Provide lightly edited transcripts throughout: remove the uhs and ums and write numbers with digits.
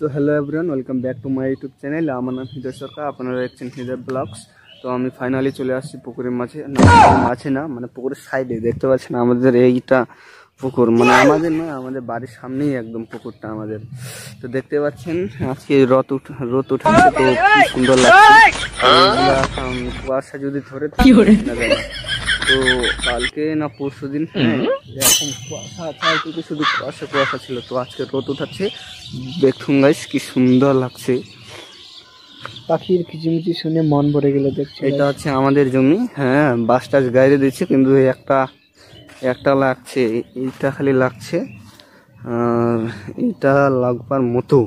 তো hello everyone, welcome back to my YouTube channel. আমার নাম হৃদয় সরকার, আপনারা দেখছেন হৃদয় ব্লগস। তো আমি ফাইনালি চলে আসছি পুকুরের মাঝে, মাঝে না মানে পুকুরের সাইডে। দেখতে পাচ্ছেন আমাদের এইটা পুকুর, মানে আমাদের নয়, আমাদের বাড়ির সামনেই একদম পুকুরটা আমাদের। তো দেখতে পাচ্ছেন আজকে রোদ উঠেছে, তো কি সুন্দর লাগছে। কুয়াশা যদি ধরে তো কালকে না পরশু দিন এরকম কুয়াশা আছে, শুধু কুয়াশা ছিল। তো আজকে রোদ উঠাচ্ছে, দেখুন গাইস কি সুন্দর লাগছে। পাখির কিচিমিচি শুনে মন ভরে গেল। দেখছি এটা হচ্ছে আমাদের জমি, হ্যাঁ বাস টাস গাইরে দিচ্ছে, কিন্তু একটা লাগছে, এইটা খালি লাগছে, আর এইটা লাগবার মতো।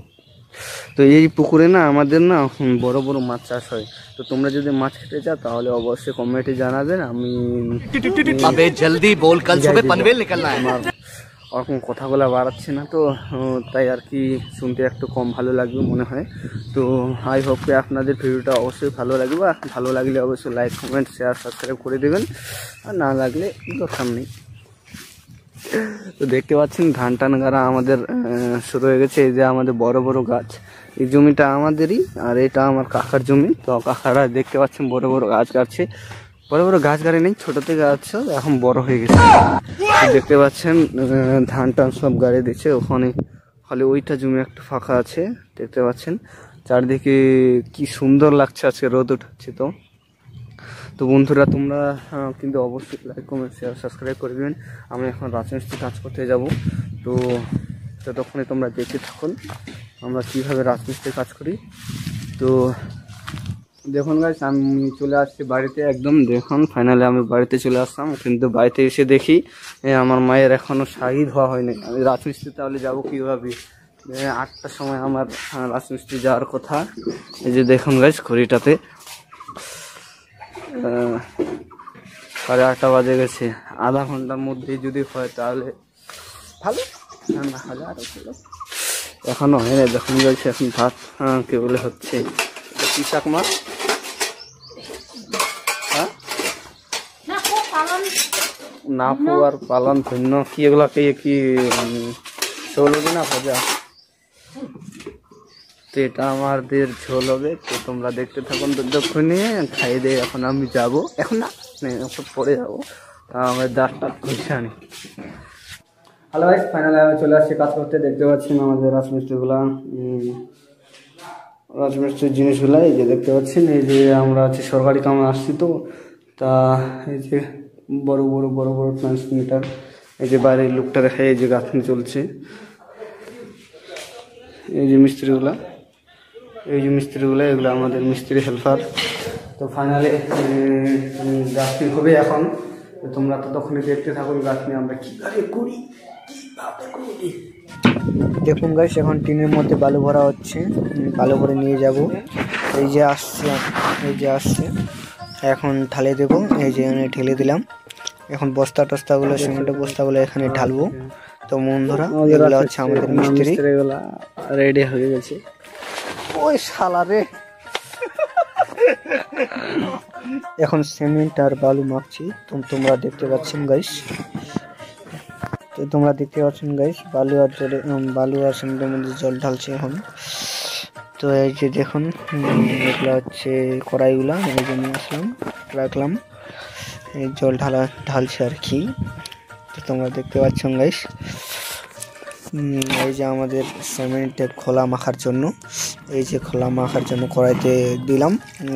তো এই পুকুরে না আমাদের না বড় বড় মাছ চাষ হয়। তো তোমরা যদি মাছ খেতে চাও তাহলে অবশ্যই কমেন্টে জানাবেন। আমি জলদি বল, কাল সুবহ পনভেল নিকলনা है। ওরকম কথাগুলো বাড়াচ্ছে না, তো তাই আর কি শুনতে একটু কম ভালো লাগবে মনে হয়। তো আই হোপ যে আপনাদের ভিডিওটা অবশ্যই ভালো লাগবে, আর ভালো লাগলে অবশ্যই লাইক কমেন্ট শেয়ার সাবস্ক্রাইব করে দেবেন, আর না লাগলে দরকার নেই। তো দেখতে পাচ্ছেন ধান টান গাড়া আমাদের শুরু হয়ে গেছে। এই যে আমাদের বড় বড় গাছ, এই জমিটা আমাদেরই, আর এটা আমার কাকার জমি। তো কাকারা দেখতে পাচ্ছেন বড় বড় গাছ গাড়ছে, বড় বড় গাছ গাড়ি নেই, ছোটতে গাছ এখন বড় হয়ে গেছে। দেখতে পাচ্ছেন ধান টান সব গাড়ি দিচ্ছে ওখানে, ফলে ওইটা জমি একটু ফাঁকা আছে। দেখতে পাচ্ছেন চারদিকে কি সুন্দর লাগছে, আজকে রোদ উঠাচ্ছে। তো বন্ধুরা তোমরা কিন্তু অবশ্যই লাইক কমেন্ট শেয়ার সাবস্ক্রাইব করে দেবেন। আমি এখন রাজমিস্ত্রি কাজ করতে যাব, তো ততক্ষণে তোমরা দেখতে থাকুন আমরা কীভাবে রাজমিস্ত্রি কাজ করি। তো দেখুন গাইস, আমি চলে আসছি বাড়িতে একদম। দেখুন ফাইনালি আমি বাড়িতে চলে আসলাম, কিন্তু বাড়িতে এসে দেখি আমার মায়ের এখনও শাড়ি ধোয়া হয়নি। আমি রাজমিস্ত্রি তাহলে যাবো কীভাবে? 8টার সময় আমার রাজমিস্ত্রি যাওয়ার কথা। এই যে দেখুন গাইস ঘড়িটাতে 8:30 বাজে গেছে। আধা ঘন্টার মধ্যে যদি হয় তাহলে ভালো, না হলে আরও ভালো। এখনও হয়নি, দেখুন গাইস এখন ভাত কে বলে হচ্ছে। কি শাক মাছ? হ্যাঁ নাপু আর পালন ভিন্ন কি, এগুলাকে কি ঝোল হবে না ভাজা? তো এটা আমাদের ঝোল হবে। তো তোমরা দেখতে থাকুন, ততক্ষণে খাইয়ে দিয়ে এখন আমি যাব, এখন না পরে যাবো। আমার দাঁতটা ঘুষে আনি। হ্যালো ভাই, ফাইনালি আমি চলে আসছি কাজ করতে। দেখতে পাচ্ছেন আমাদের রাজমিস্ত্রির জিনিসগুলো, এই যে দেখতে পাচ্ছেন। এই যে আমরা হচ্ছে সরকারি কামে আসছি, তো তা এই যে বড় বড় ট্রান্সমিটার, এই যে বাইরের লোকটা দেখে, এই যে গাঁথনি চলছে। এই যে মিস্ত্রিগুলো এগুলো আমাদের মিস্ত্রি হেল্পার। তো ফাইনালি গাঁথনি হবে এখন। তো তোমরা ততক্ষণে দেখতে থাকুন গাঁথনি আমরা কীভাবে করি। দেখুন গাইস, এখন টিনের মধ্যে বালু ভরা হচ্ছে, বালু ভরে নিয়ে যাব। এই যে আসছে, এখন ঢালে দেবো। এই যে ঢেলে দিলাম। এখন বস্তাগুলো, সিমেন্টের বস্তাগুলো এখানে ঢালবো। তো বন্ধুরা এগুলো হচ্ছে আমাদের মিস্ত্রি, রেডি হয়ে গেছে। ওই শালা রে, এখন সিমেন্ট আর বালু মাখছি। তোমরা দেখতে পাচ্ছেন গাইস, বালু আর সিমেন্টের মধ্যে জল ঢালছে এখন। তো এই যে দেখুন এগুলো হচ্ছে কড়াইগুলা, এই যে নিয়ে আসলাম, রাখলাম, এই জল ঢালছে আর কি। তো তোমরা দেখতে পাচ্ছেন গাইস, এই যে আমাদের সিমেন্টের খোলা মাখার জন্য, কড়াইতে দিলাম,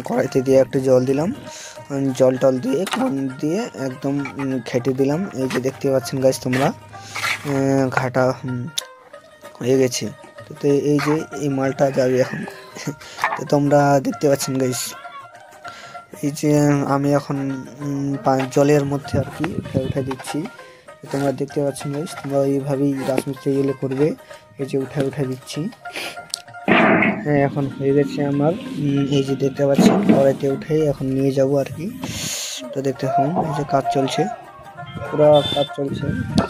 কড়াইতে দিয়ে একটু জল দিলাম, জল দিয়ে দিয়ে একদম ঘেটে দিলাম। এই যে দেখতে পাচ্ছেন গাইস তোমরা, ঘাটা হয়ে গেছে। তো এই যে এই মালটা যাবে এখন। তো তোমরা দেখতে পাচ্ছেন গাইস, এই যে আমি এখন জলের মধ্যে আর কি উঠে দিচ্ছি। তোমরা দেখতে পাচ্ছেন গাইস, তোমরা এইভাবেই রাজমিস্ত্রি গেলে করবে। এই যে উঠে দিচ্ছি। হ্যাঁ এখন হয়ে গেছে আমার। এই যে দেখতে পাচ্ছেন কড়াইতে উঠে এখন নিয়ে যাব আর কি। তো দেখতে থাকুন, এই যে কাজ চলছে, পুরো কাজ চলছে।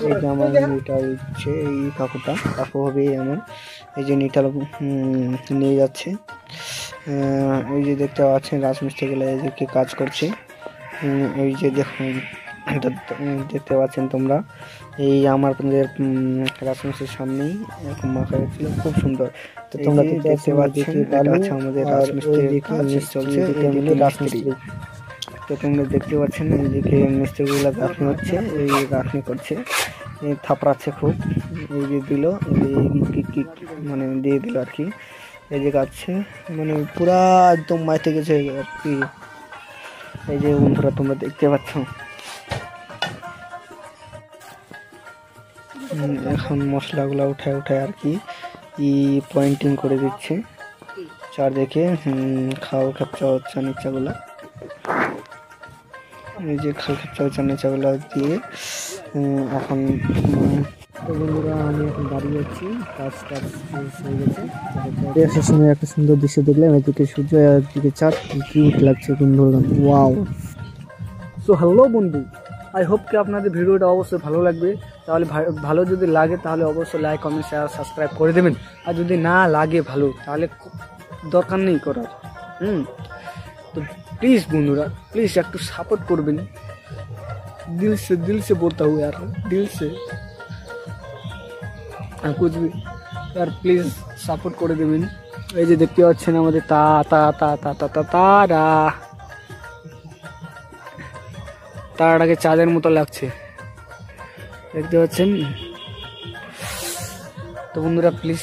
এই যে আমার নিটা উঠছে, এই কাকু হবে আমার। এই যে নিটা নিয়ে যাচ্ছে। এই যে দেখতে পাচ্ছেন রাজমিস্ত্রিগুলো এই যে কি কাজ করছে। এই যে দেখুন তো দেখতে পাচ্ছেন তোমরা, এই আমাদের রাজমিস্ত্রির সামনেই এরকম মাখা হয়েছিল, খুব সুন্দর। তো তোমরা দেখতে পাচ্ছেন এটা হচ্ছে আমাদের রাজমিস্ত্রির কাজ চলছে, এইদিকে রাজমিস্ত্রি। তো তোমরা দেখতে পাচ্ছেন এইদিকে মিস্ত্রিগুলো গাঁথনি হচ্ছে, এই গাঁথনি করছে, এই থাপড়াচ্ছে খুব, এই যে দিল, মানে দিয়ে দিল আর কি, এই যে গাচ্ছে মানে পুরা একদম মাইতে গেছে আর কি। এই যে বন্ধুরা তোমরা দেখতে পাচ্ছ, এখন মশলাগুলো উঠায় উঠায় আর কি পয়েন্টিং করে দিচ্ছে চারদিকে। খাও খেপচা হচ্ছে নিচাগুলা, এই যে খাল খেপচা হচ্ছে নিচাগুলা দিয়ে এখন। তো বন্ধুরা আমি এখন দাঁড়িয়ে আছি, কাজ টাজ শেষ হয়ে গেছে। আসার সময় একটা সুন্দর দৃশ্য দেখলাম, এদিকে সূর্য আর একদিকে চাঁদ, কিউট লাগছে বন্ধুরা, ওয়াও। সো হ্যালো বন্ধু, আই হোপ কি আপনাদের ভিডিওটা অবশ্যই ভালো লাগবে। তাহলে ভালো যদি লাগে তাহলে অবশ্যই লাইক কমেন্ট শেয়ার সাবস্ক্রাইব করে দেবেন। আর যদি না লাগে ভালো তাহলে দরকার নেই করার। তো প্লিজ বন্ধুরা, প্লিজ একটু সাপোর্ট করবেন, দিল से बोलता हूँ यार, दिल से कुछ भी यार, প্লিজ সাপোর্ট করে দেবেন। এই যে দেখতে পাচ্ছেন আমাদের তারাটাকে চাঁদের মতো লাগছে, দেখতে পাচ্ছেন। তো বন্ধুরা প্লিজ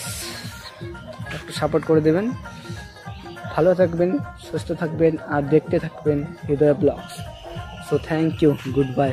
একটু সাপোর্ট করে দেবেন, ভালো থাকবেন, সুস্থ থাকবেন আর দেখতে থাকবেন Hriday blogs. So thank you, good bye.